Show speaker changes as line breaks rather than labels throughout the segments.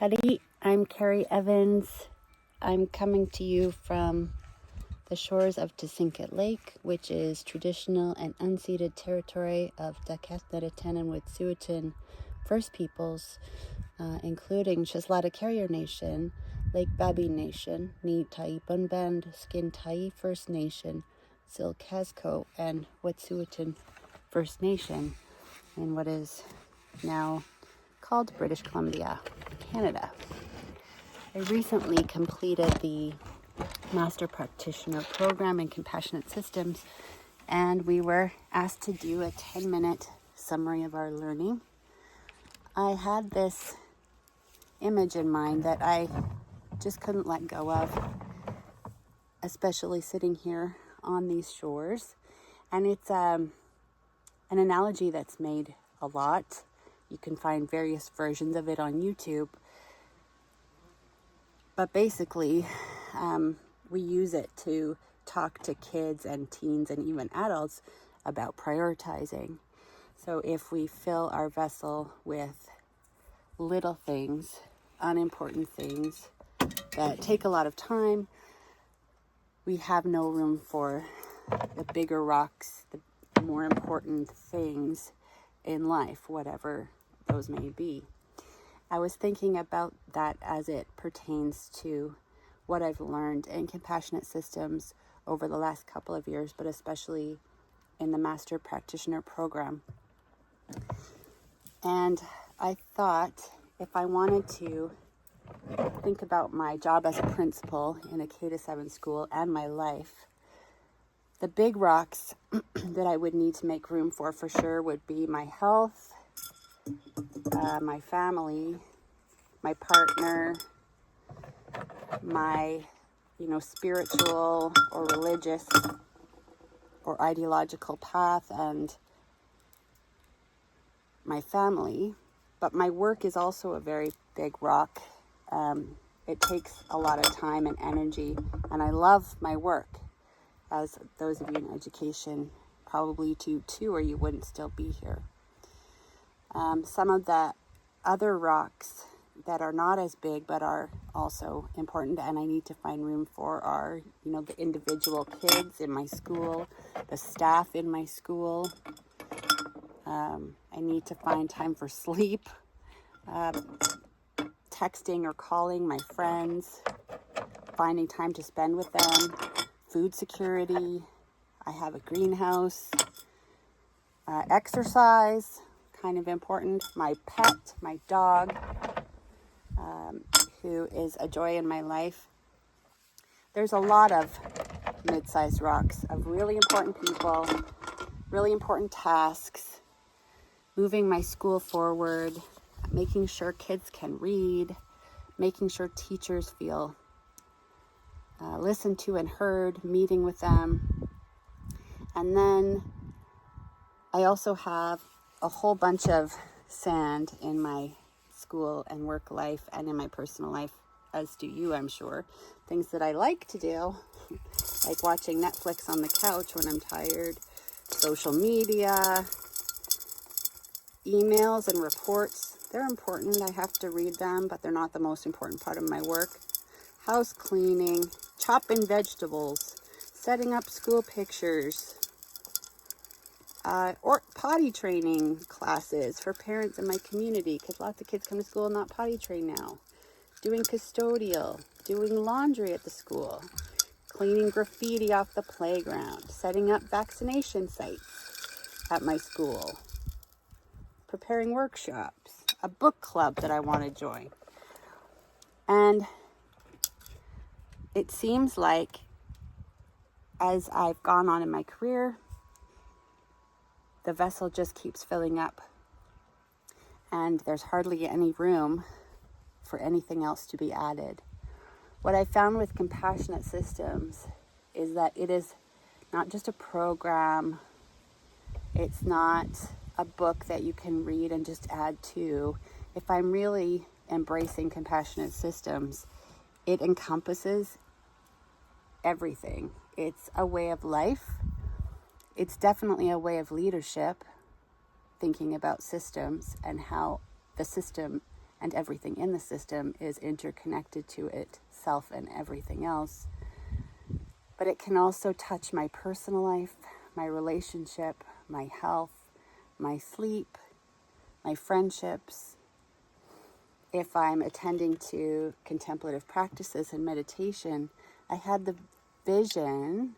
Howdy, I'm Carrie Evans. I'm coming to you from the shores of Tsinket Lake, which is traditional and unceded territory of the Wet'suwet'en and Wet'suwet'en First Peoples, including Shislata Carrier Nation, Lake Babi Nation, Ni Tai Bunband, Skin Tai First Nation, Silkazko, and Wet'suwet'en First Nation in what is now called British Columbia, Canada. I recently completed the Master Practitioner program in Compassionate Systems, and we were asked to do a 10-minute summary of our learning. I had this image in mind that I just couldn't let go of, especially sitting here on these shores. And it's an analogy that's made a lot. You can find various versions of it on YouTube. But basically, we use it to talk to kids and teens and even adults about prioritizing. So if we fill our vessel with little things, unimportant things that take a lot of time, we have no room for the bigger rocks, the more important things in life, whatever those may be. I was thinking about that as it pertains to what I've learned in compassionate systems over the last couple of years, but especially in the Master Practitioner program. And I thought if I wanted to think about my job as a principal in a K-7 school and my life, the big rocks that I would need to make room for sure would be my health, my family, my partner, my, spiritual or religious or ideological path, and my family. But my work is also a very big rock. It takes a lot of time and energy, and I love my work, as those of you in education probably do too, or you wouldn't still be here. Some of the other rocks that are not as big but are also important and I need to find room for are, the individual kids in my school, the staff in my school. I need to find time for sleep, texting or calling my friends, finding time to spend with them, food security. I have a greenhouse, exercise, kind of important, my pet, my dog, who is a joy in my life. There's a lot of mid-sized rocks of really important people, really important tasks, moving my school forward, making sure kids can read, making sure teachers feel listened to and heard, meeting with them. And then I also have a whole bunch of sand in my school and work life and in my personal life, as do you, I'm sure. Things that I like to do, like watching Netflix on the couch when I'm tired, social media, emails and reports. They're important. I have to read them, but they're not the most important part of my work. House cleaning, chopping vegetables, setting up school pictures, or potty training classes for parents in my community, because lots of kids come to school and not potty train now. Doing custodial, doing laundry at the school, cleaning graffiti off the playground, setting up vaccination sites at my school, preparing workshops, a book club that I want to join. And it seems like as I've gone on in my career, the vessel just keeps filling up, and there's hardly any room for anything else to be added. What I found with compassionate systems is that it is not just a program. It's not a book that you can read and just add to. If I'm really embracing compassionate systems, it encompasses everything. It's a way of life. It's definitely a way of leadership, thinking about systems and how the system and everything in the system is interconnected to itself and everything else. But it can also touch my personal life, my relationship, my health, my sleep, my friendships. If I'm attending to contemplative practices and meditation, I had the vision,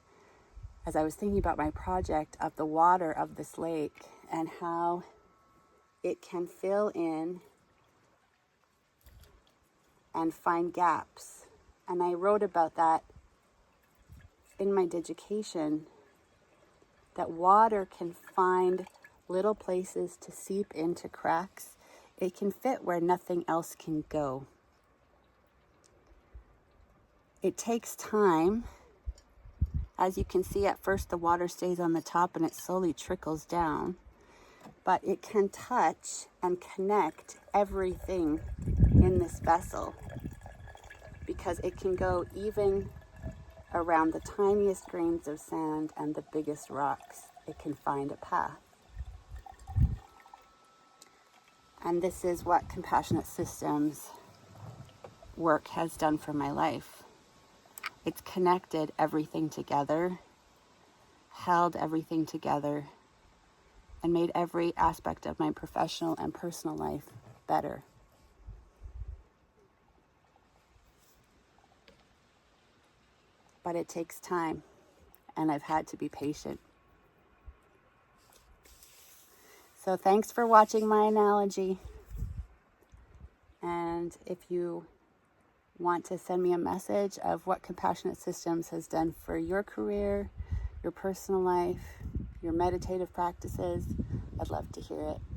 as I was thinking about my project, of the water of this lake and how it can fill in and find gaps. And I wrote about that in my digitation, that water can find little places to seep into cracks. It can fit where nothing else can go. It takes time. As you can see, at first the water stays on the top and it slowly trickles down. But it can touch and connect everything in this vessel, because it can go even around the tiniest grains of sand and the biggest rocks. It can find a path. And this is what Compassionate Systems work has done for my life. It's connected everything together, held everything together, and made every aspect of my professional and personal life better. But it takes time, and I've had to be patient. So thanks for watching my analogy. And if you want to send me a message of what Compassionate Systems has done for your career, your personal life, your meditative practices, I'd love to hear it.